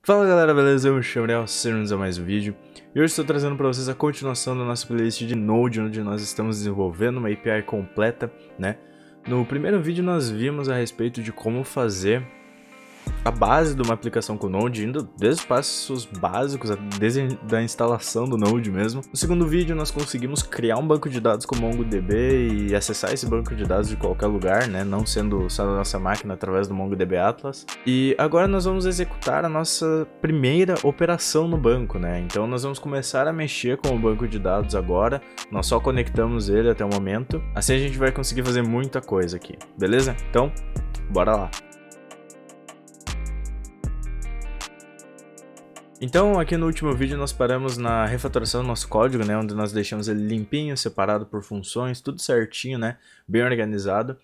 Fala galera, beleza? Eu me chamo Ariel, sejam bem-vindos a mais um vídeo. E hoje estou trazendo para vocês a continuação da nossa playlist de Node, onde nós estamos desenvolvendo uma API completa, né? No primeiro vídeo nós vimos a respeito de como fazer a base de uma aplicação com Node, indo desde os passos básicos, desde a instalação do Node mesmo. No segundo vídeo nós conseguimos criar um banco de dados com MongoDB e acessar esse banco de dados de qualquer lugar, né, não sendo só da nossa máquina através do MongoDB Atlas. E agora nós vamos executar a nossa primeira operação no banco, né, então nós vamos começar a mexer com o banco de dados agora, nós só conectamos ele até o momento, assim a gente vai conseguir fazer muita coisa aqui, beleza? Então, bora lá! Então, aqui no último vídeo nós paramos na refatoração do nosso código, né, onde nós deixamos ele limpinho, separado por funções, tudo certinho, né, bem organizado.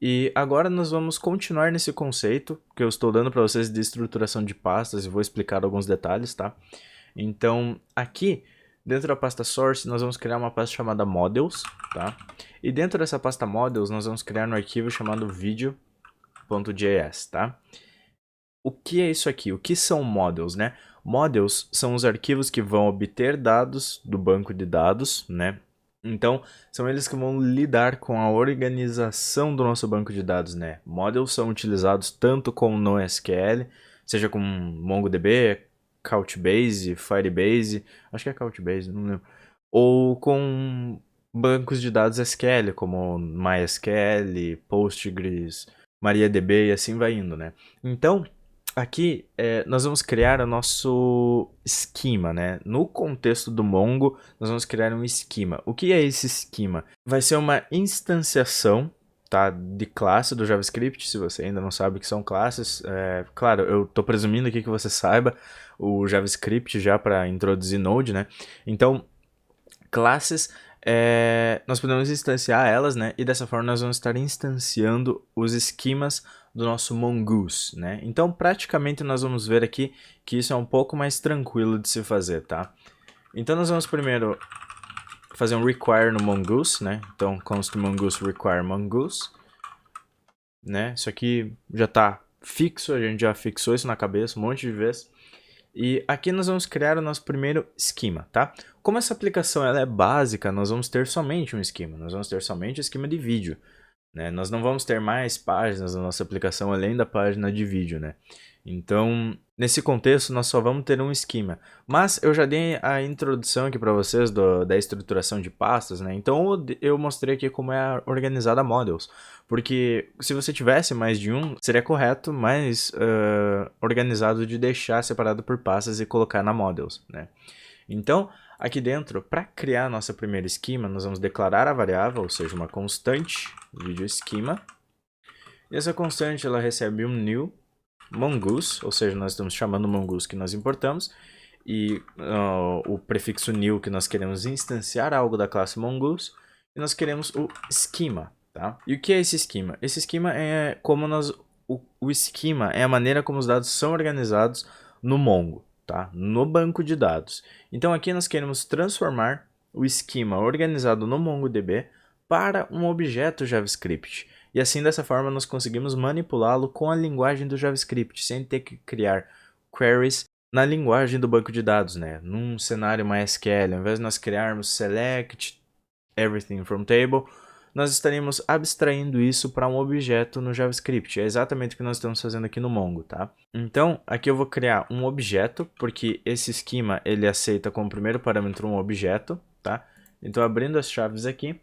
E agora nós vamos continuar nesse conceito que eu estou dando para vocês de estruturação de pastas e vou explicar alguns detalhes, tá? Então, aqui, dentro da pasta source, nós vamos criar uma pasta chamada models, tá? E dentro dessa pasta models, nós vamos criar um arquivo chamado video.js, tá? O que é isso aqui? O que são models, né? Models são os arquivos que vão obter dados do banco de dados, né? Então, são eles que vão lidar com a organização do nosso banco de dados, né? Models são utilizados tanto com NoSQL, seja com MongoDB, Couchbase, Firebase, acho que é Couchbase, não lembro, ou com bancos de dados SQL, como MySQL, Postgres, MariaDB e assim vai indo, né? Então, aqui nós vamos criar o nosso esquema, né? No contexto do Mongo, nós vamos criar um esquema. O que é esse esquema? Vai ser uma instanciação, tá, de classe do JavaScript, se você ainda não sabe o que são classes. Claro, eu estou presumindo aqui que você saiba o JavaScript já para introduzir Node, né? Então, classes, nós podemos instanciar elas, né? E dessa forma nós vamos estar instanciando os esquemas do nosso Mongoose, né? Então, praticamente nós vamos ver aqui que isso é um pouco mais tranquilo de se fazer, tá? Então, nós vamos primeiro fazer um require no Mongoose, né? Então, const mongoose require mongoose, né? Isso aqui já está fixo, a gente já fixou isso na cabeça um monte de vezes. E aqui nós vamos criar o nosso primeiro esquema, tá? Como essa aplicação ela é básica, nós vamos ter somente um esquema, nós vamos ter somente o esquema de vídeo, né? Nós não vamos ter mais páginas na nossa aplicação além da página de vídeo, né? Então, nesse contexto, nós só vamos ter um esquema. Mas eu já dei a introdução aqui para vocês da estruturação de pastas, né? Então, eu mostrei aqui como é organizada a models. Porque se você tivesse mais de um, seria correto, mais organizado de deixar separado por pastas e colocar na models, né? Então, aqui dentro, para criar a nossa primeira esquema, nós vamos declarar a variável, ou seja, uma constante, vídeo esquema. E essa constante ela recebe um new mongoose, ou seja, nós estamos chamando o mongoose que nós importamos, e o prefixo new que nós queremos instanciar algo da classe mongoose, e nós queremos o esquema, tá? E o que é esse esquema? Esse esquema é como o esquema é a maneira como os dados são organizados no Mongo, tá? No banco de dados. Então aqui nós queremos transformar o esquema organizado no MongoDB para um objeto JavaScript. E assim, dessa forma, nós conseguimos manipulá-lo com a linguagem do JavaScript, sem ter que criar queries na linguagem do banco de dados, né? Num cenário MySQL, ao invés de nós criarmos select everything from table, nós estaríamos abstraindo isso para um objeto no JavaScript. É exatamente o que nós estamos fazendo aqui no Mongo, tá? Então, aqui eu vou criar um objeto, porque esse esquema ele aceita como primeiro parâmetro um objeto, tá? Então, abrindo as chaves aqui,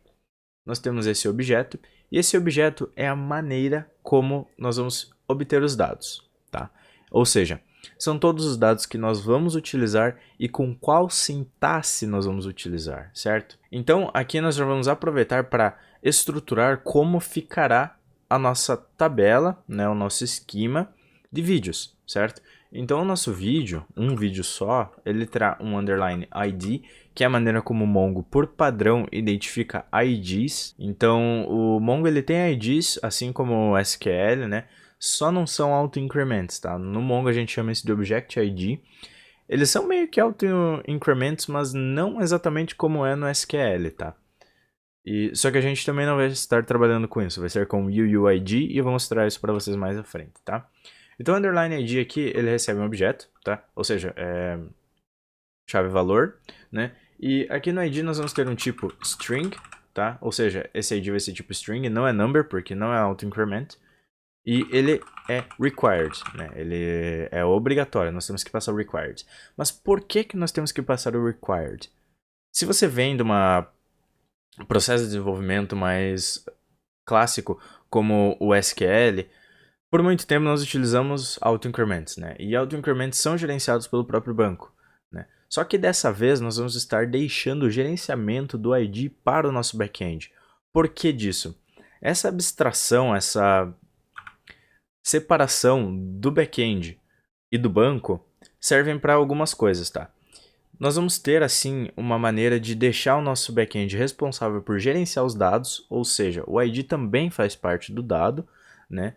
nós temos esse objeto, e esse objeto é a maneira como nós vamos obter os dados, tá? Ou seja, são todos os dados que nós vamos utilizar e com qual sintaxe nós vamos utilizar, certo? Então, aqui nós já vamos aproveitar para estruturar como ficará a nossa tabela, né, o nosso esquema de vídeos, certo? Então, o nosso vídeo, um vídeo só, ele terá um underline ID, que é a maneira como o Mongo, por padrão, identifica IDs. Então, o Mongo ele tem IDs, assim como o SQL, né? Só não são auto-increments, tá? No Mongo a gente chama isso de Object ID. Eles são meio que auto-increments, mas não exatamente como é no SQL, tá? Só que a gente também não vai estar trabalhando com isso, vai ser com UUID e eu vou mostrar isso para vocês mais à frente, tá? Então, o underline ID aqui, ele recebe um objeto, tá? Ou seja, chave valor, né? E aqui no ID nós vamos ter um tipo string, tá? Ou seja, esse ID vai ser tipo string, não é number, porque não é auto-increment. E ele é required, né? Ele é obrigatório, nós temos que passar o required. Mas por que nós temos que passar o required? Se você vem de um processo de desenvolvimento mais clássico, como o SQL, por muito tempo nós utilizamos auto-increments, né? E auto-increments são gerenciados pelo próprio banco, né? Só que dessa vez nós vamos estar deixando o gerenciamento do ID para o nosso back-end. Por que disso? Essa abstração, essa separação do back-end e do banco servem para algumas coisas, tá? Nós vamos ter, assim, uma maneira de deixar o nosso back-end responsável por gerenciar os dados, ou seja, o ID também faz parte do dado, né?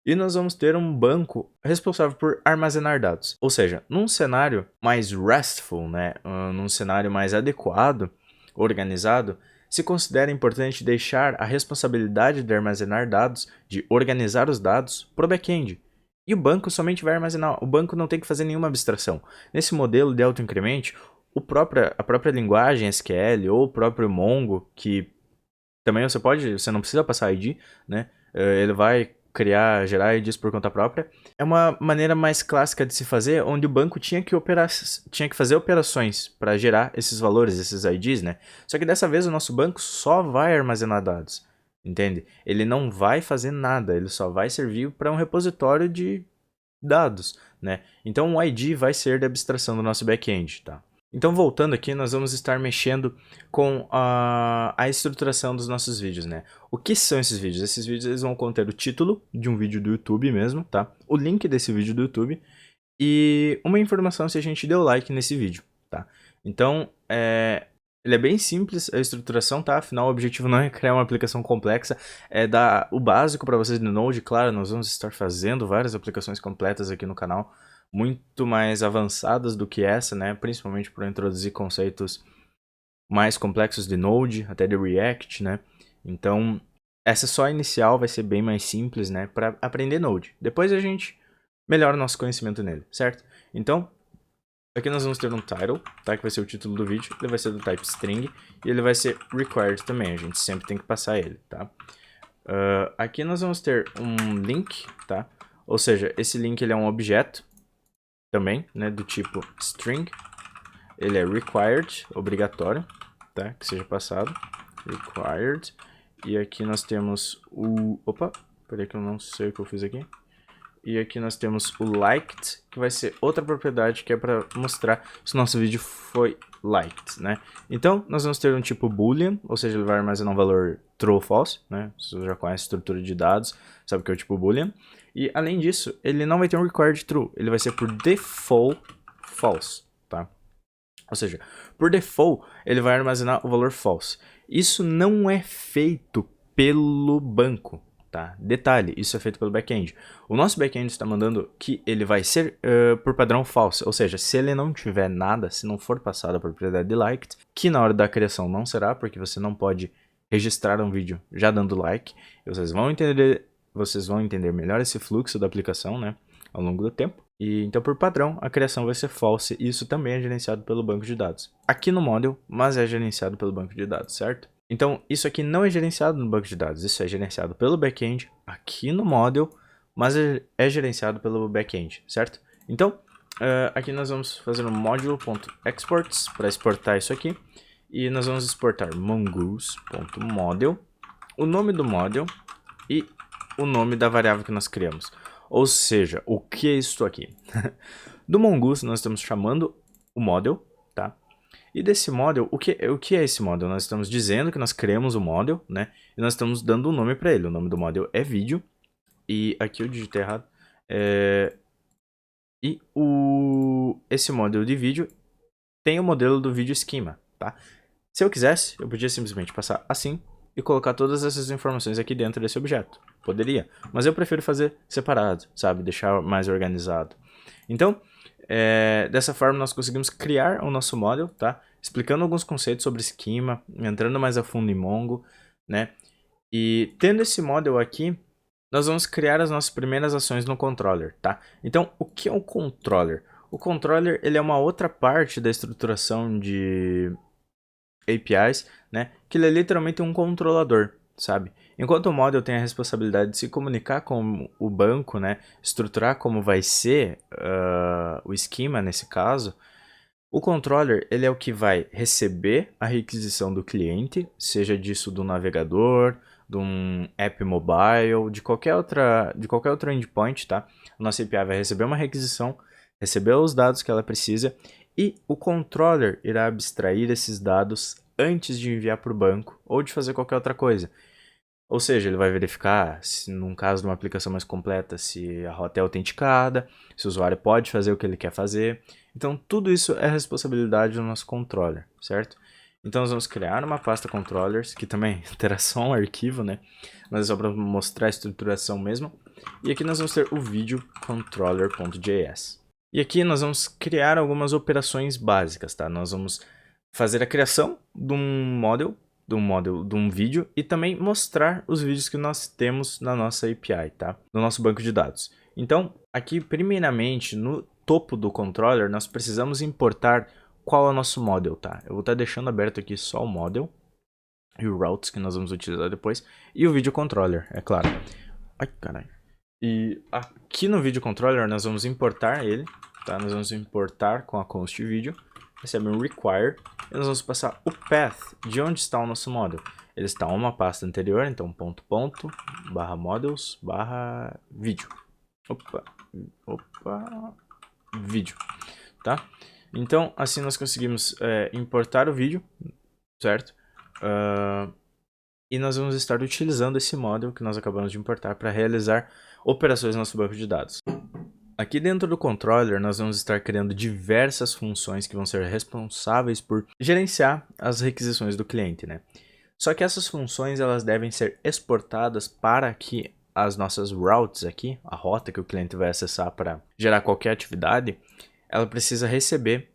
E nós vamos ter um banco responsável por armazenar dados. Ou seja, num cenário mais RESTful, né? Num cenário mais adequado, organizado, se considera importante deixar a responsabilidade de armazenar dados, de organizar os dados, para o back-end. E o banco somente vai armazenar, o banco não tem que fazer nenhuma abstração. Nesse modelo de autoincrement, a própria linguagem SQL ou o próprio Mongo, que também você não precisa passar ID, né? Ele vai gerar IDs por conta própria. É uma maneira mais clássica de se fazer, onde o banco tinha que fazer operações para gerar esses valores, esses IDs, né? Só que dessa vez o nosso banco só vai armazenar dados, entende? Ele não vai fazer nada, ele só vai servir para um repositório de dados, né? Então o ID vai ser de abstração do nosso back-end, tá? Então, voltando aqui, nós vamos estar mexendo com a estruturação dos nossos vídeos, né? O que são esses vídeos? Esses vídeos eles vão conter o título de um vídeo do YouTube mesmo, tá? O link desse vídeo do YouTube e uma informação se a gente deu like nesse vídeo, tá? Então, ele é bem simples a estruturação, tá? Afinal, o objetivo não é criar uma aplicação complexa, é dar o básico para vocês no Node. Claro, nós vamos estar fazendo várias aplicações completas aqui no canal, muito mais avançadas do que essa, né? Principalmente por introduzir conceitos mais complexos de Node, até de React, né? Então, essa só inicial vai ser bem mais simples, né? Para aprender Node. Depois a gente melhora o nosso conhecimento nele, certo? Então, aqui nós vamos ter um title, tá? Que vai ser o título do vídeo. Ele vai ser do type string e ele vai ser required também. A gente sempre tem que passar ele, tá? Aqui nós vamos ter um link, tá? Ou seja, esse link ele é um objeto também, né? Do tipo string. Ele é required, obrigatório, tá? Que seja passado. Required. E aqui nós temos o... Opa, peraí que eu não sei o que eu fiz aqui. E aqui nós temos o liked, que vai ser outra propriedade que é para mostrar se o nosso vídeo foi liked, né? Então, nós vamos ter um tipo boolean, ou seja, ele vai armazenar um valor true ou false, né? Se você já conhece a estrutura de dados, sabe que é o tipo boolean. E, além disso, ele não vai ter um required true, ele vai ser por default false, tá? Ou seja, por default, ele vai armazenar o valor false. Isso não é feito pelo banco, tá? Detalhe, isso é feito pelo back-end. O nosso back-end está mandando que ele vai ser por padrão false, ou seja, se ele não tiver nada, se não for passado a propriedade de liked, que na hora da criação não será, porque você não pode registrar um vídeo já dando like, e vocês vão entender melhor esse fluxo da aplicação, né, ao longo do tempo. E então, por padrão, a criação vai ser false, e isso também é gerenciado pelo banco de dados. Aqui no model, mas é gerenciado pelo banco de dados, certo? Então, isso aqui não é gerenciado no banco de dados, isso é gerenciado pelo back-end aqui no model, mas é gerenciado pelo back-end, certo? Então, aqui nós vamos fazer um module.exports para exportar isso aqui, e nós vamos exportar mongoose.model, o nome do model e o nome da variável que nós criamos. Ou seja, o que é isso aqui? Do Mongoose nós estamos chamando o model, tá? E desse model, o que é esse model? Nós estamos dizendo que nós criamos o model, né? E nós estamos dando um nome para ele. O nome do model é vídeo. E aqui eu digitei errado. Esse model de vídeo tem o modelo do vídeo schema, tá? Se eu quisesse, eu podia simplesmente passar assim e colocar todas essas informações aqui dentro desse objeto. Poderia, mas eu prefiro fazer separado, sabe? Deixar mais organizado. Então, dessa forma nós conseguimos criar o nosso model, tá? Explicando alguns conceitos sobre esquema, entrando mais a fundo em Mongo, né? E tendo esse model aqui, nós vamos criar as nossas primeiras ações no controller, tá? Então, o que é o controller? O controller, ele é uma outra parte da estruturação de APIs, né? Que ele é literalmente um controlador, sabe? Enquanto o model tem a responsabilidade de se comunicar com o banco, né? Estruturar como vai ser o esquema nesse caso, o controller, ele é o que vai receber a requisição do cliente, seja disso do navegador, de um app mobile, de qualquer outro endpoint, tá? A nossa API vai receber uma requisição, receber os dados que ela precisa e o controller irá abstrair esses dados antes de enviar para o banco ou de fazer qualquer outra coisa. Ou seja, ele vai verificar, se num caso de uma aplicação mais completa, se a rota é autenticada, se o usuário pode fazer o que ele quer fazer. Então, tudo isso é responsabilidade do nosso controller, certo? Então, nós vamos criar uma pasta controllers, que também terá só um arquivo, né? Mas é só para mostrar a estruturação mesmo. E aqui nós vamos ter o vídeo controller.js. E aqui nós vamos criar algumas operações básicas, tá? Nós vamos fazer a criação de um de um vídeo e também mostrar os vídeos que nós temos na nossa API, tá? No nosso banco de dados. Então, aqui primeiramente no topo do controller nós precisamos importar qual é o nosso model, tá? Eu vou estar deixando aberto aqui só o model e o routes que nós vamos utilizar depois e o vídeo controller, é claro. Ai, caralho. E aqui no vídeo controller nós vamos importar ele, tá? Nós vamos importar com a const vídeo, recebe um require e nós vamos passar o path de onde está o nosso model. Ele está em uma pasta anterior, então / models / vídeo. Vídeo, tá? Então assim nós conseguimos importar o vídeo, certo? E nós vamos estar utilizando esse model que nós acabamos de importar para realizar operações no nosso banco de dados. Aqui dentro do controller nós vamos estar criando diversas funções que vão ser responsáveis por gerenciar as requisições do cliente, né? Só que essas funções elas devem ser exportadas para que as nossas routes aqui, a rota que o cliente vai acessar para gerar qualquer atividade, ela precisa receber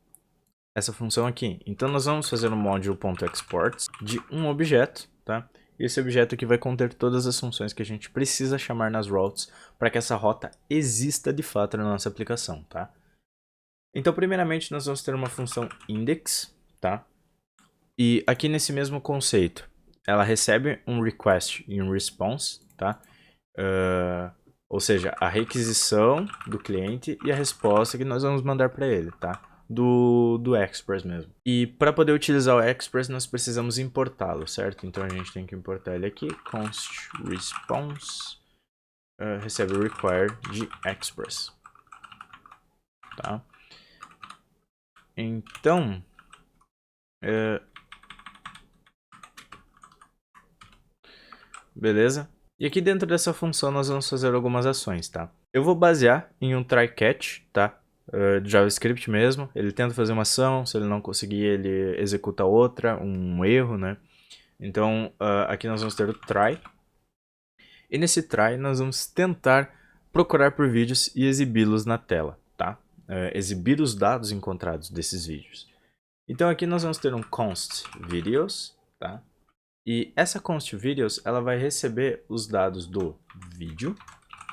essa função aqui. Então nós vamos fazer um module.exports de um objeto, tá? E esse objeto aqui vai conter todas as funções que a gente precisa chamar nas routes para que essa rota exista de fato na nossa aplicação, tá? Então primeiramente nós vamos ter uma função index, tá? E aqui nesse mesmo conceito, ela recebe um request e um response, tá? Ou seja, a requisição do cliente e a resposta que nós vamos mandar para ele, tá? Do Express mesmo. E para poder utilizar o Express nós precisamos importá-lo, certo? Então a gente tem que importar ele aqui, const response recebe o require de Express, tá? Então beleza? E aqui dentro dessa função nós vamos fazer algumas ações, tá? Eu vou basear em um try catch, tá? De JavaScript mesmo, ele tenta fazer uma ação, se ele não conseguir ele executa outra, um erro, né? Então aqui nós vamos ter o try, e nesse try nós vamos tentar procurar por vídeos e exibi-los na tela, tá? Exibir os dados encontrados desses vídeos. Então aqui nós vamos ter um const videos, tá? E essa const videos ela vai receber os dados do vídeo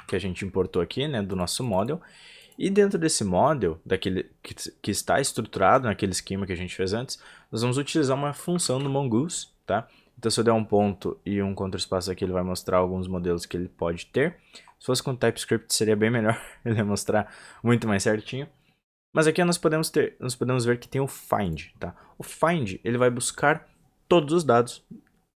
que a gente importou aqui, né, do nosso model. E dentro desse model, daquele que está estruturado naquele esquema que a gente fez antes, nós vamos utilizar uma função do Mongoose, tá? Então se eu der um ponto e um contraespaço aqui, ele vai mostrar alguns modelos que ele pode ter. Se fosse com TypeScript seria bem melhor, ele vai mostrar muito mais certinho. Mas aqui nós podemos ver que tem o find, tá? O find, ele vai buscar todos os dados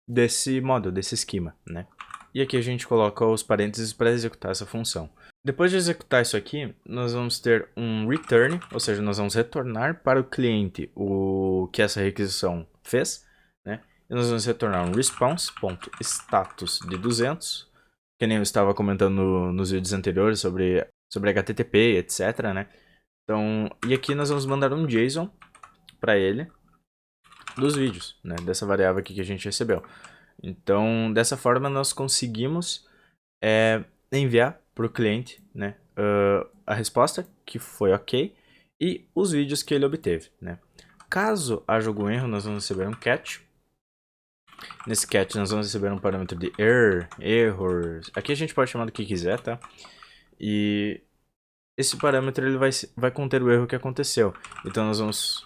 desse model, desse esquema, né? E aqui a gente coloca os parênteses para executar essa função. Depois de executar isso aqui, nós vamos ter um return, ou seja, nós vamos retornar para o cliente o que essa requisição fez, né? E nós vamos retornar um response.status de 200, que nem eu estava comentando nos vídeos anteriores sobre HTTP, etc, né? Então, e aqui nós vamos mandar um JSON para ele dos vídeos, né? Dessa variável aqui que a gente recebeu. Então, dessa forma nós conseguimos enviar para o cliente, né, a resposta, que foi ok, e os vídeos que ele obteve, né. Caso haja algum erro, nós vamos receber um catch, Nesse catch nós vamos receber um parâmetro de errors. Aqui a gente pode chamar do que quiser, tá? E esse parâmetro ele vai conter o erro que aconteceu. Então nós vamos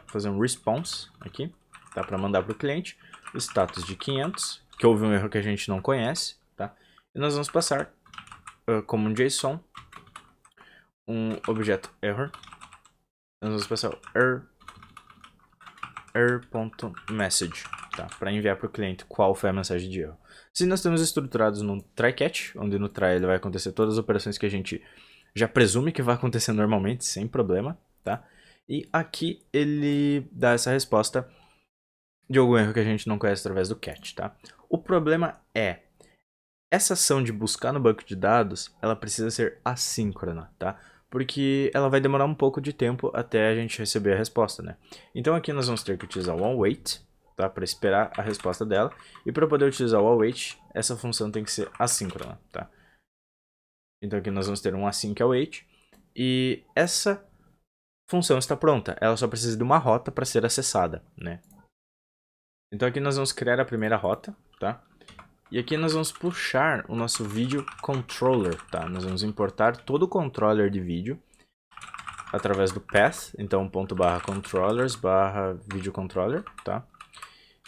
fazer um response aqui, tá? Para mandar para o cliente o status de 500, que houve um erro que a gente não conhece, tá? E nós vamos passar como um JSON um objeto error. Nós vamos passar o error.message, tá? Para enviar para o cliente qual foi a mensagem de erro. Se nós temos estruturados no try catch, onde no try ele vai acontecer todas as operações que a gente já presume que vai acontecer normalmente, sem problema, tá? E aqui ele dá essa resposta de algum erro que a gente não conhece através do catch, tá? O problema é, essa ação de buscar no banco de dados, ela precisa ser assíncrona, tá? Porque ela vai demorar um pouco de tempo até a gente receber a resposta, né? Então aqui nós vamos ter que utilizar o onWait, tá? Para esperar a resposta dela. E para poder utilizar o await, essa função tem que ser assíncrona, tá? Então aqui nós vamos ter um async await. E essa função está pronta. Ela só precisa de uma rota para ser acessada, né? Então aqui nós vamos criar a primeira rota, tá? E aqui nós vamos puxar o nosso vídeo controller, tá? Nós vamos importar todo o controller de vídeo através do path, então .controllers/videocontroller, tá?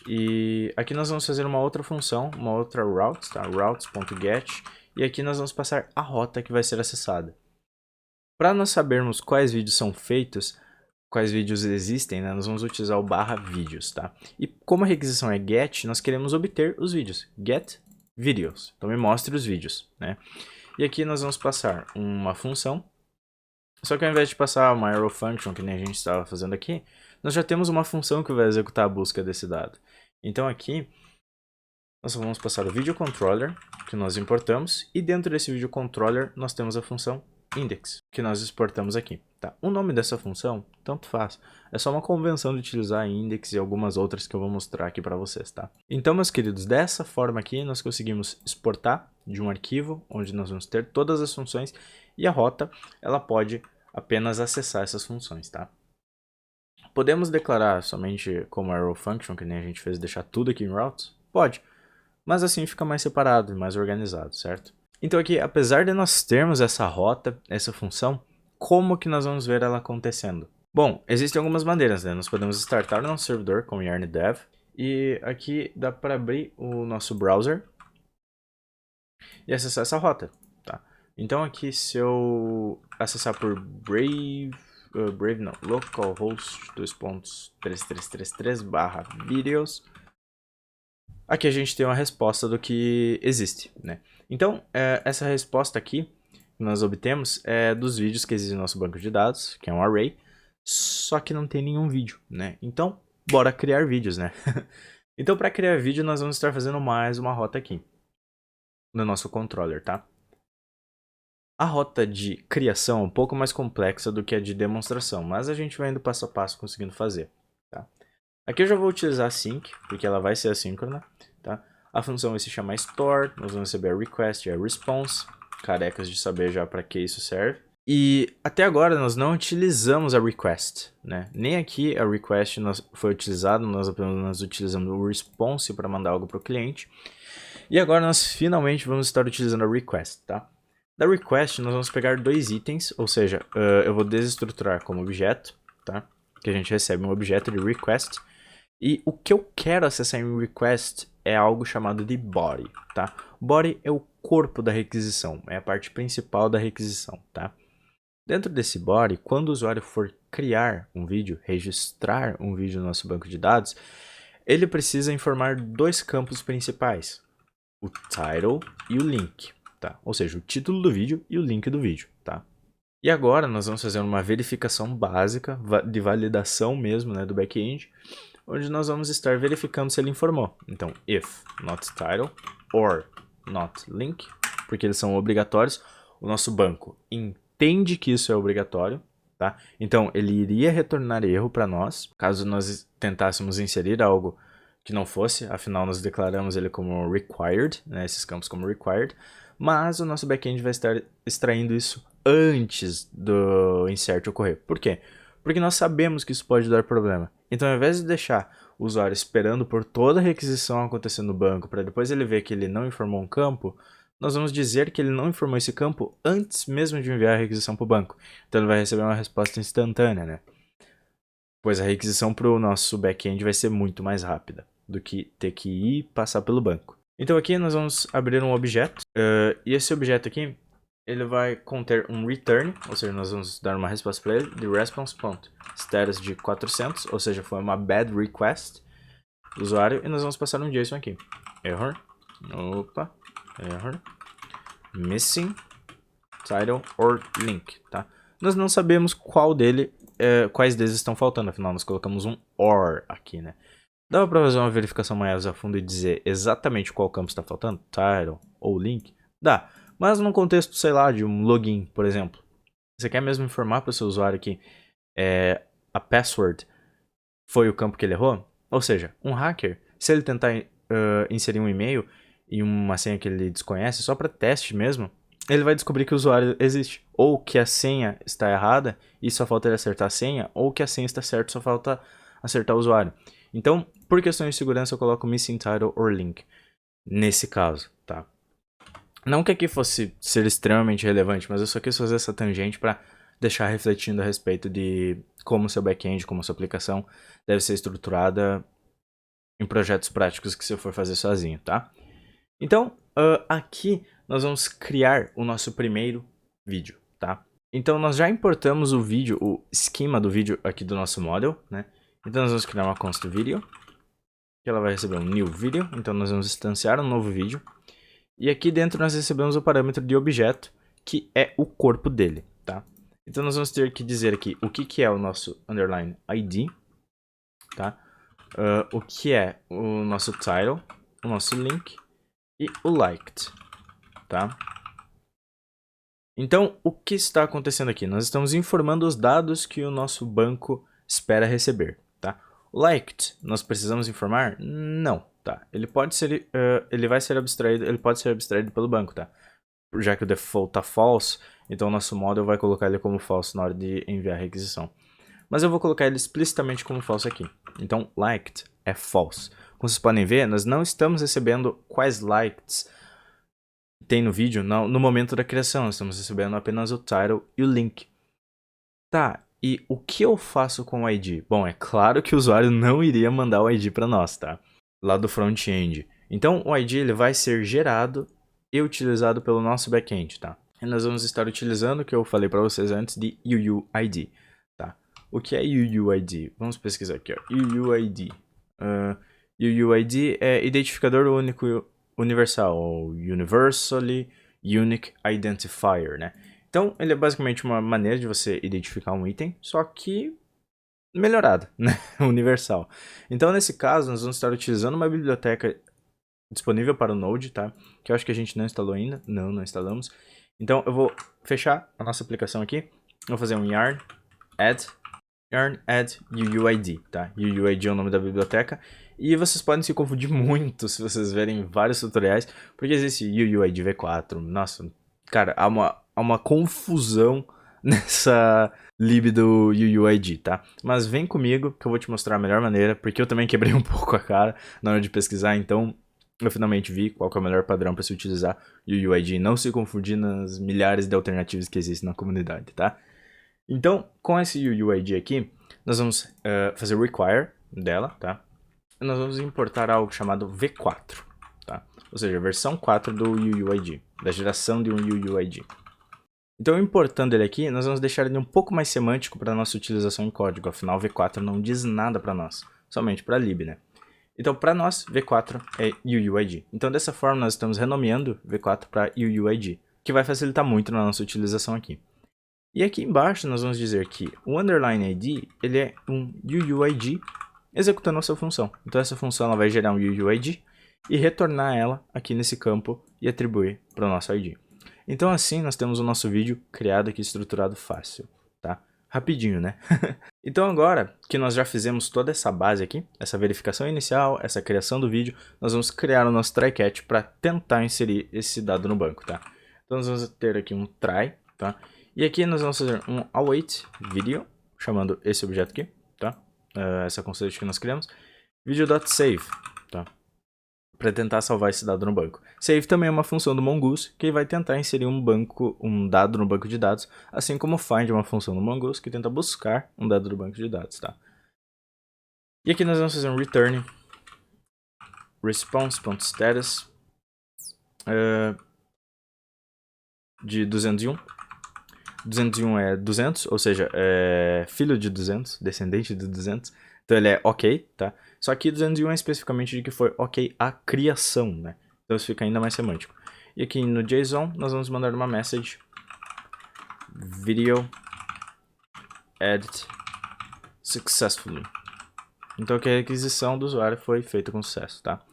E aqui nós vamos fazer uma outra função, uma outra route, tá? routes.get, e aqui nós vamos passar a rota que vai ser acessada. Para nós sabermos quais vídeos são feitos, quais vídeos existem, né? Nós vamos utilizar o /vídeos, tá? E como a requisição é get, nós queremos obter os vídeos. Get videos. Então me mostre os vídeos, né? E aqui nós vamos passar uma função. Só que ao invés de passar uma arrow function, que nem a gente estava fazendo aqui, nós já temos uma função que vai executar a busca desse dado. Então aqui, nós vamos passar o video controller, que nós importamos, e dentro desse video controller nós temos a função index, que nós exportamos aqui. Tá? O nome dessa função, tanto faz, é só uma convenção de utilizar index e algumas outras que eu vou mostrar aqui para vocês, tá? Então, meus queridos, dessa forma aqui nós conseguimos exportar de um arquivo, onde nós vamos ter todas as funções, e a rota, ela pode apenas acessar essas funções, tá? Podemos declarar somente como arrow function, que nem a gente fez, deixar tudo aqui em routes? Pode, mas assim fica mais separado e mais organizado, certo? Então aqui, apesar de nós termos essa rota, essa função, como que nós vamos ver ela acontecendo? Bom, existem algumas maneiras, né? Nós podemos startar o nosso servidor com yarn-dev, e aqui dá para abrir o nosso browser e acessar essa rota, tá? Então aqui, se eu acessar por localhost 2.3333/videos, aqui a gente tem uma resposta do que existe, né? Então, essa resposta aqui que nós obtemos é dos vídeos que existem no nosso banco de dados, que é um array, só que não tem nenhum vídeo, né? Então, bora criar vídeos, né? Então, para criar vídeo, nós vamos estar fazendo mais uma rota aqui no nosso controller, tá? A rota de criação é um pouco mais complexa do que a de demonstração, mas a gente vai indo passo a passo conseguindo fazer, tá? Aqui eu já vou utilizar a sync, porque ela vai ser assíncrona, tá? A função vai se chamar store, nós vamos receber a request e a response, carecas de saber já para que isso serve. E até agora nós não utilizamos a request, né? Nem aqui a request foi utilizada, nós apenas utilizamos o response para mandar algo para o cliente. E agora nós finalmente vamos estar utilizando a request, tá? Da request nós vamos pegar dois itens, ou seja, eu vou desestruturar como objeto, tá? Que a gente recebe um objeto de request. E o que eu quero acessar em request é algo chamado de body, tá? Body é o corpo da requisição, é a parte principal da requisição, tá? Dentro desse body, quando o usuário for criar um vídeo, registrar um vídeo no nosso banco de dados, ele precisa informar dois campos principais, o title e o link, tá? Ou seja, o título do vídeo e o link do vídeo, tá? E agora nós vamos fazer uma verificação básica, de validação mesmo, né, do back-end, onde nós vamos estar verificando se ele informou. Então, if not title or not link, porque eles são obrigatórios, o nosso banco entende que isso é obrigatório, tá? Então, ele iria retornar erro para nós, caso nós tentássemos inserir algo que não fosse, afinal nós declaramos ele como required, né, esses campos como required, mas o nosso back-end vai estar extraindo isso antes do insert ocorrer. Por quê? Porque nós sabemos que isso pode dar problema. Então, ao invés de deixar o usuário esperando por toda a requisição acontecer no banco, para depois ele ver que ele não informou um campo, nós vamos dizer que ele não informou esse campo antes mesmo de enviar a requisição para o banco. Então ele vai receber uma resposta instantânea, né? Pois a requisição para o nosso back-end vai ser muito mais rápida do que ter que ir e passar pelo banco. Então aqui nós vamos abrir um objeto, e esse objeto aqui, ele vai conter um return, ou seja, nós vamos dar uma resposta para ele, de response.status de 400, ou seja, foi uma bad request do usuário, e nós vamos passar um JSON aqui. Error, error, missing title or link, tá? Nós não sabemos quais deles estão faltando, afinal nós colocamos um OR aqui, né? Dá pra fazer uma verificação mais a fundo e dizer exatamente qual campo está faltando? Title ou link? Dá. Mas num contexto, sei lá, de um login, por exemplo. Você quer mesmo informar para o seu usuário que a password foi o campo que ele errou? Ou seja, um hacker, se ele tentar inserir um e-mail e uma senha que ele desconhece, só para teste mesmo, ele vai descobrir que o usuário existe. Ou que a senha está errada e só falta ele acertar a senha, ou que a senha está certa e só falta acertar o usuário. Então, por questões de segurança, eu coloco missing title or link nesse caso, tá? Não que aqui fosse ser extremamente relevante, mas eu só quis fazer essa tangente para deixar refletindo a respeito de como seu back-end, como sua aplicação deve ser estruturada em projetos práticos que você for fazer sozinho, tá? Então, aqui nós vamos criar o nosso primeiro vídeo, tá? Então, nós já importamos o vídeo, o esquema do vídeo aqui do nosso model, né? Então, nós vamos criar uma const video, que ela vai receber um new video, então nós vamos instanciar um novo vídeo. E aqui dentro nós recebemos o parâmetro de objeto, que é o corpo dele, tá? Então nós vamos ter que dizer aqui o que é o nosso underline ID, tá? O que é o nosso title, o nosso link e o liked, tá? Então, o que está acontecendo aqui? Nós estamos informando os dados que o nosso banco espera receber, tá? O liked, nós precisamos informar? Não. Tá, ele pode ser, ele pode ser abstraído pelo banco, tá? Já que o default tá false, então o nosso model vai colocar ele como false na hora de enviar a requisição. Mas eu vou colocar ele explicitamente como false aqui. Então, liked é false. Como vocês podem ver, nós não estamos recebendo quais likeds tem no vídeo no momento da criação. Nós estamos recebendo apenas o title e o link. Tá, e o que eu faço com o ID? Bom, é claro que o usuário não iria mandar o ID para nós, tá? Lá do front-end. Então, o ID ele vai ser gerado e utilizado pelo nosso back-end, tá? E nós vamos estar utilizando o que eu falei para vocês antes de UUID, tá? O que é UUID? Vamos pesquisar aqui, ó. UUID. UUID é Identificador Único Universal, ou Universally Unique Identifier, né? Então, ele é basicamente uma maneira de você identificar um item, só que melhorado, né? Universal. Então, nesse caso, nós vamos estar utilizando uma biblioteca disponível para o Node, tá? Que eu acho que a gente não instalou ainda. Não instalamos. Então, eu vou fechar a nossa aplicação aqui. Vou fazer um yarn add UUID, tá? UUID é o nome da biblioteca. E vocês podem se confundir muito se vocês verem vários tutoriais, porque existe UUID v4. Nossa, cara, há uma confusão nessa lib do UUID, tá? Mas vem comigo que eu vou te mostrar a melhor maneira, porque eu também quebrei um pouco a cara na hora de pesquisar, então eu finalmente vi qual que é o melhor padrão para se utilizar UUID e não se confundir nas milhares de alternativas que existem na comunidade, tá? Então, com esse UUID aqui, nós vamos fazer o require dela, tá? E nós vamos importar algo chamado v4, tá? Ou seja, a versão 4 do UUID, da geração de um UUID. Então, importando ele aqui, nós vamos deixar ele um pouco mais semântico para a nossa utilização em código. Afinal, V4 não diz nada para nós, somente para lib, né? Então, para nós, V4 é UUID. Então, dessa forma, nós estamos renomeando V4 para UUID, que vai facilitar muito na nossa utilização aqui. E aqui embaixo, nós vamos dizer que o underline ID, ele é um UUID executando a sua função. Então, essa função ela vai gerar um UUID e retornar ela aqui nesse campo e atribuir para o nosso ID. Então assim nós temos o nosso vídeo criado aqui, estruturado fácil, tá? Rapidinho, né? Então agora que nós já fizemos toda essa base aqui, essa verificação inicial, essa criação do vídeo, nós vamos criar o nosso try-catch para tentar inserir esse dado no banco, tá? Então nós vamos ter aqui um try, tá? E aqui nós vamos fazer um await video, chamando esse objeto aqui, tá? Essa constante que nós criamos. video.save, tá? Para tentar salvar esse dado no banco. Save também é uma função do Mongoose que vai tentar inserir um dado no banco de dados, assim como find é uma função do Mongoose que tenta buscar um dado do banco de dados, tá? E aqui nós vamos fazer um return response.status de 201. 201 é 200, ou seja, é filho de 200, descendente de 200. Então ele é ok, tá? Só que 201 é especificamente de que foi ok a criação, né? Então isso fica ainda mais semântico. E aqui no JSON nós vamos mandar uma message video edit successfully. Então que a requisição do usuário foi feita com sucesso, tá?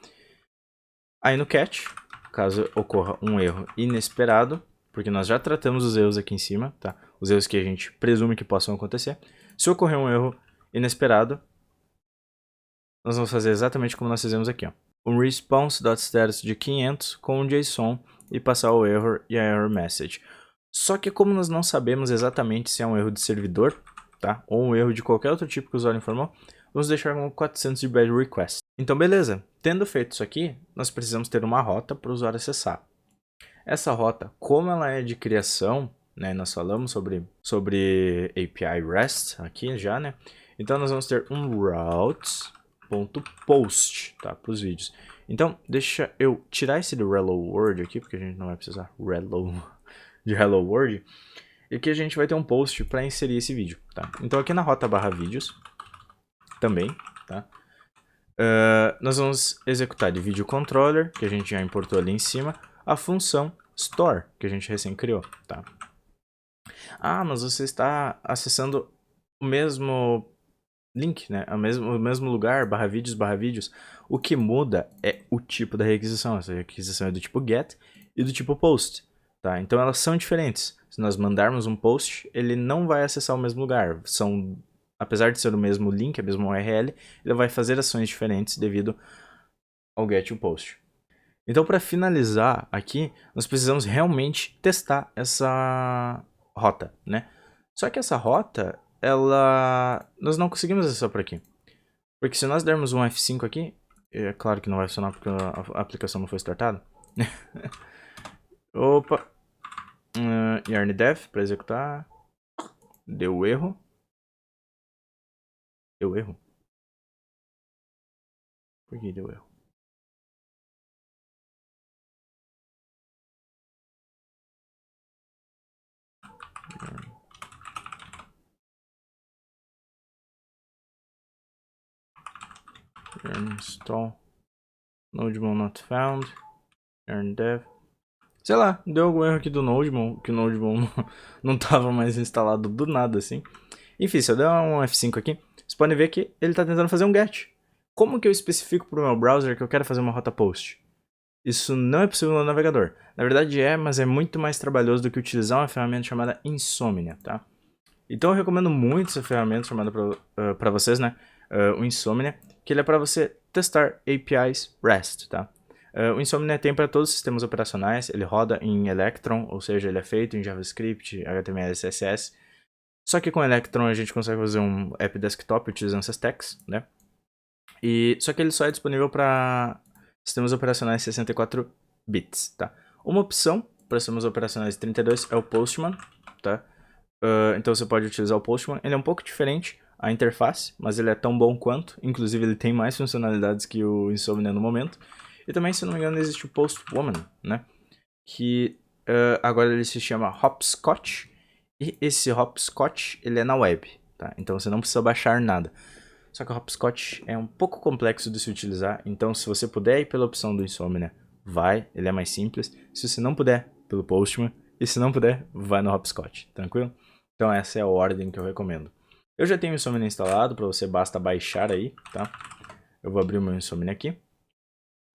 Aí no catch, caso ocorra um erro inesperado, porque nós já tratamos os erros aqui em cima, tá? Os erros que a gente presume que possam acontecer. Se ocorrer um erro inesperado, nós vamos fazer exatamente como nós fizemos aqui, ó. Um response.status de 500 com um JSON e passar o error e a error message. Só que como nós não sabemos exatamente se é um erro de servidor, tá? Ou um erro de qualquer outro tipo que o usuário informou, vamos deixar com 400 de bad request. Então beleza, tendo feito isso aqui, nós precisamos ter uma rota para o usuário acessar. Essa rota, como ela é de criação, né, nós falamos sobre API REST aqui já, né? Então nós vamos ter um routes.post, tá, para os vídeos. Então deixa eu tirar esse do Hello World aqui, porque a gente não vai precisar de Hello World. E aqui a gente vai ter um post para inserir esse vídeo, tá? Então aqui na rota /vídeos também, tá? Nós vamos executar de vídeo controller, que a gente já importou ali em cima, a função store, que a gente recém criou, tá? Ah, mas você está acessando o mesmo link, né? O mesmo lugar, /vídeos. O que muda é o tipo da requisição. Essa requisição é do tipo get e do tipo post, tá? Então elas são diferentes. Se nós mandarmos um post, ele não vai acessar o mesmo lugar. Apesar de ser o mesmo link, a mesma URL, ele vai fazer ações diferentes devido ao get e o post. Então, para finalizar aqui, nós precisamos realmente testar essa rota, né? Só que essa rota, nós não conseguimos acessar por aqui. Porque se nós dermos um F5 aqui, é claro que não vai funcionar porque a aplicação não foi startada. Opa! Yarn dev para executar. Deu erro. Deu erro? Por que deu erro? Yarn install. Nodemon not found. Yarn dev. Sei lá, deu algum erro aqui do Nodemon, que o Nodemon não estava mais instalado do nada assim. Enfim, se eu der um F5 aqui, vocês podem ver que ele está tentando fazer um get. Como que eu especifico para o meu browser que eu quero fazer uma rota post? Isso não é possível no navegador. Na verdade é, mas é muito mais trabalhoso do que utilizar uma ferramenta chamada Insomnia, tá? Então eu recomendo muito essa ferramenta chamada para vocês, né? O Insomnia, que ele é para você testar APIs REST, tá? O Insomnia tem para todos os sistemas operacionais, ele roda em Electron, ou seja, ele é feito em JavaScript, HTML e CSS. Só que com Electron a gente consegue fazer um app desktop utilizando essas stacks, né? Só que ele só é disponível para sistemas operacionais 64 bits, tá? Uma opção para sistemas operacionais 32 é o Postman, tá? Então você pode utilizar o Postman. Ele é um pouco diferente a interface, mas ele é tão bom quanto. Inclusive ele tem mais funcionalidades que o Insomnia no momento. E também, se não me engano, existe o Postwoman, né? Que agora ele se chama Hopscotch. E esse Hopscotch, ele é na web, tá? Então você não precisa baixar nada. Só que o Hopscotch é um pouco complexo de se utilizar. Então se você puder ir pela opção do Insomnia, vai. Ele é mais simples. Se você não puder, pelo Postman. E se não puder, vai no Hopscotch, tranquilo? Então essa é a ordem que eu recomendo. Eu já tenho o Insomnia instalado, para você basta baixar aí, tá? Eu vou abrir o meu Insomnia aqui.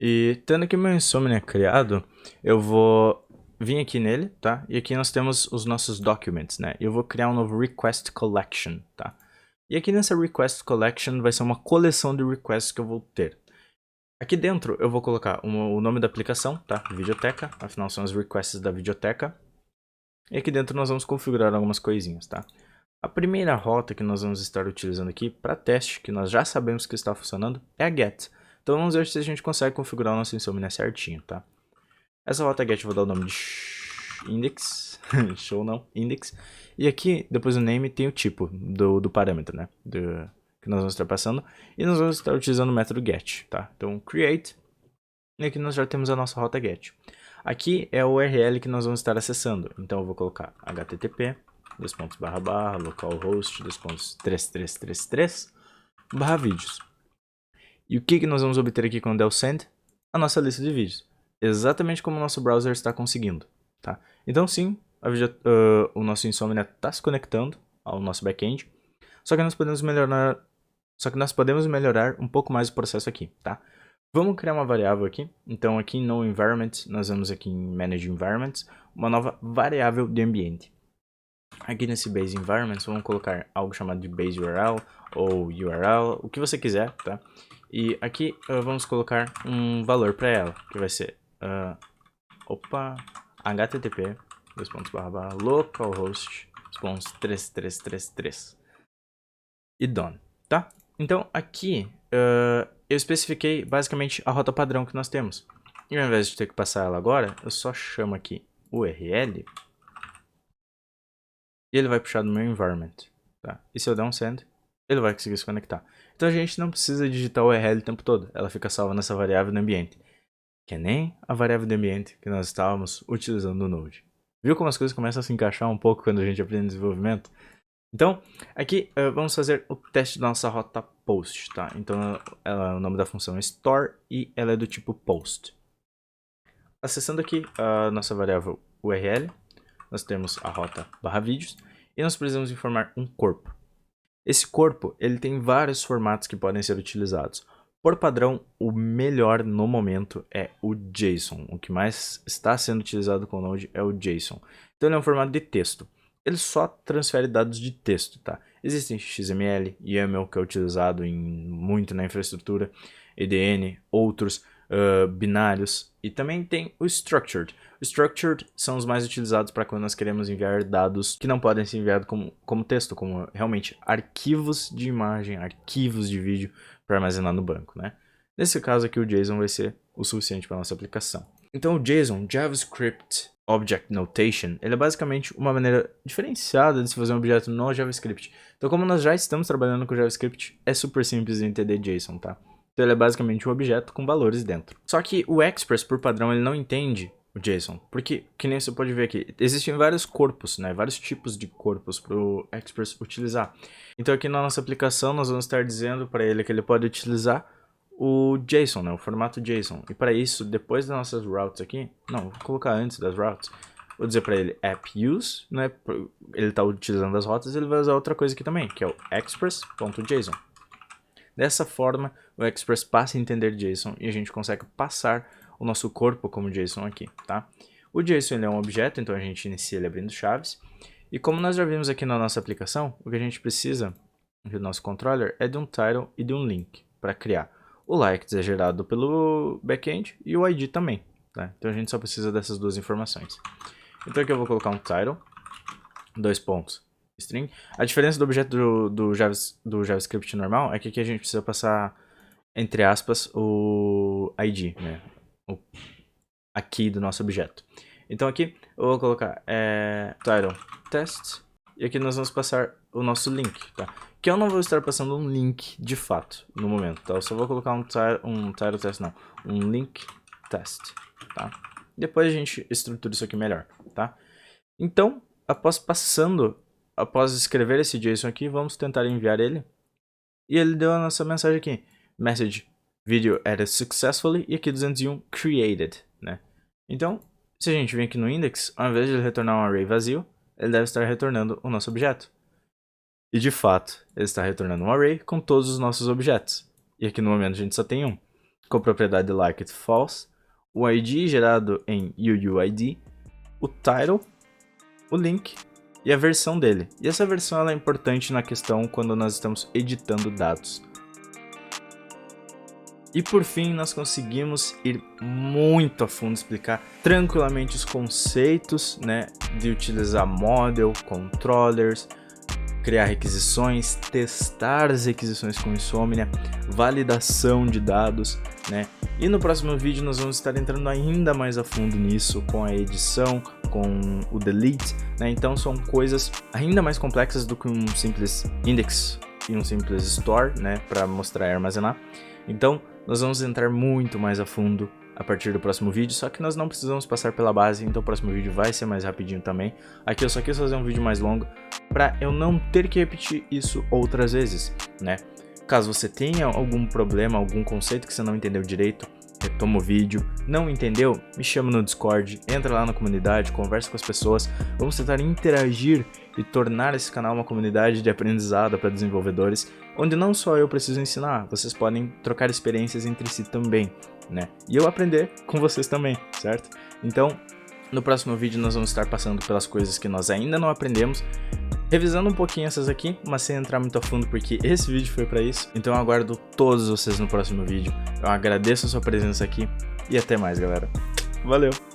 E tendo aqui o meu Insomnia criado, eu vou vir aqui nele, tá? E aqui nós temos os nossos documents, né? Eu vou criar um novo request collection, tá? E aqui nessa request collection vai ser uma coleção de requests que eu vou ter. Aqui dentro eu vou colocar o nome da aplicação, tá? Videoteca, afinal são as requests da videoteca. E aqui dentro nós vamos configurar algumas coisinhas, tá? A primeira rota que nós vamos estar utilizando aqui para teste, que nós já sabemos que está funcionando, é a get. Então vamos ver se a gente consegue configurar o nosso insomnia certinho, tá? Essa rota get eu vou dar o nome de index, show não, index. E aqui, depois do name, tem o tipo do parâmetro, né? Que nós vamos estar passando. E nós vamos estar utilizando o método get, tá? Então create, e aqui nós já temos a nossa rota get. Aqui é o URL que nós vamos estar acessando. Então eu vou colocar http localhost 2.3333/vídeos. E o que nós vamos obter aqui quando der o send? A nossa lista de vídeos. Exatamente como o nosso browser está conseguindo, tá? Então sim, o nosso Insomnia está se conectando ao nosso back-end. Só que nós podemos melhorar um pouco mais o processo aqui, tá? Vamos criar uma variável aqui. Então aqui no environment, nós vamos aqui em manage environments, uma nova variável de ambiente. Aqui nesse base environments, vamos colocar algo chamado de base URL ou URL, o que você quiser, tá? E aqui vamos colocar um valor para ela, que vai ser http localhost 3333 e done, tá? Então aqui eu especifiquei basicamente a rota padrão que nós temos. E ao invés de ter que passar ela agora, eu só chamo aqui URL e ele vai puxar do meu environment, tá? E se eu der um send, ele vai conseguir se conectar. Então a gente não precisa digitar o URL o tempo todo, ela fica salva nessa variável do ambiente. Que é nem a variável de ambiente que nós estávamos utilizando no Node. Viu como as coisas começam a se encaixar um pouco quando a gente aprende desenvolvimento? Então, aqui vamos fazer o teste da nossa rota post, tá? Então, o nome da função é store e ela é do tipo post. Acessando aqui a nossa variável URL, nós temos a rota /vídeos e nós precisamos informar um corpo. Esse corpo, ele tem vários formatos que podem ser utilizados. Por padrão, o melhor no momento é o JSON. O que mais está sendo utilizado com o Node é o JSON. Então ele é um formato de texto. Ele só transfere dados de texto, tá? Existem XML, YAML, que é utilizado muito na infraestrutura, EDN, outros, binários. E também tem o Structured. O Structured são os mais utilizados para quando nós queremos enviar dados que não podem ser enviados como texto, como realmente arquivos de imagem, arquivos de vídeo, para armazenar no banco, né? Nesse caso aqui o JSON vai ser o suficiente para nossa aplicação. Então o JSON, JavaScript Object Notation, ele é basicamente uma maneira diferenciada de se fazer um objeto no JavaScript. Então como nós já estamos trabalhando com JavaScript, é super simples de entender JSON, tá? Então ele é basicamente um objeto com valores dentro. Só que o Express, por padrão, ele não entende o JSON, porque, que nem você pode ver aqui, existem vários corpos, né? Vários tipos de corpos para o Express utilizar. Então aqui na nossa aplicação nós vamos estar dizendo para ele que ele pode utilizar o JSON, né? O formato JSON. E para isso, depois das nossas routes aqui, não, vou colocar antes das routes, vou dizer para ele app use, né? Ele está utilizando as rotas, ele vai usar outra coisa aqui também, que é o express.json. Dessa forma, o Express passa a entender JSON e a gente consegue passar o nosso corpo como JSON aqui, tá? O JSON ele é um objeto, então a gente inicia ele abrindo chaves. E como nós já vimos aqui na nossa aplicação, o que a gente precisa do nosso controller é de um title e de um link para criar. O likes é gerado pelo backend e o ID também, tá? Então a gente só precisa dessas duas informações. Então aqui eu vou colocar um title, 2 pontos, string. A diferença do objeto do JavaScript normal é que aqui a gente precisa passar, entre aspas, o ID, né? A key do nosso objeto. Então aqui eu vou colocar title test e aqui nós vamos passar o nosso link, tá? Que eu não vou estar passando um link de fato no momento, tá? Eu só vou colocar um title test, não, um link test, tá? Depois a gente estrutura isso aqui melhor, tá? Então, após escrever esse JSON aqui, vamos tentar enviar ele. E ele deu a nossa mensagem aqui, message video added successfully e aqui 201 created, né? Então, se a gente vir aqui no index, ao invés de ele retornar um array vazio, ele deve estar retornando o nosso objeto. E de fato, ele está retornando um array com todos os nossos objetos. E aqui no momento a gente só tem um, com a propriedade liked false, o ID gerado em UUID, o title, o link e a versão dele. E essa versão ela é importante na questão quando nós estamos editando dados. E por fim, nós conseguimos ir muito a fundo, explicar tranquilamente os conceitos, né, de utilizar model, controllers, criar requisições, testar as requisições com Insomnia, validação de dados, né? E no próximo vídeo nós vamos estar entrando ainda mais a fundo nisso, com a edição, com o delete, né? Então são coisas ainda mais complexas do que um simples index e um simples store, né? Para mostrar e armazenar. Então nós vamos entrar muito mais a fundo a partir do próximo vídeo, só que nós não precisamos passar pela base, então o próximo vídeo vai ser mais rapidinho também. Aqui eu só quis fazer um vídeo mais longo para eu não ter que repetir isso outras vezes, né? Caso você tenha algum problema, algum conceito que você não entendeu direito, retoma o vídeo. Não entendeu? Me chama no Discord, entra lá na comunidade, conversa com as pessoas. Vamos tentar interagir e tornar esse canal uma comunidade de aprendizado para desenvolvedores, onde não só eu preciso ensinar, vocês podem trocar experiências entre si também, né? E eu aprender com vocês também, certo? Então, no próximo vídeo nós vamos estar passando pelas coisas que nós ainda não aprendemos, revisando um pouquinho essas aqui, mas sem entrar muito a fundo porque esse vídeo foi para isso. Então eu aguardo todos vocês no próximo vídeo. Eu agradeço a sua presença aqui e até mais, galera. Valeu!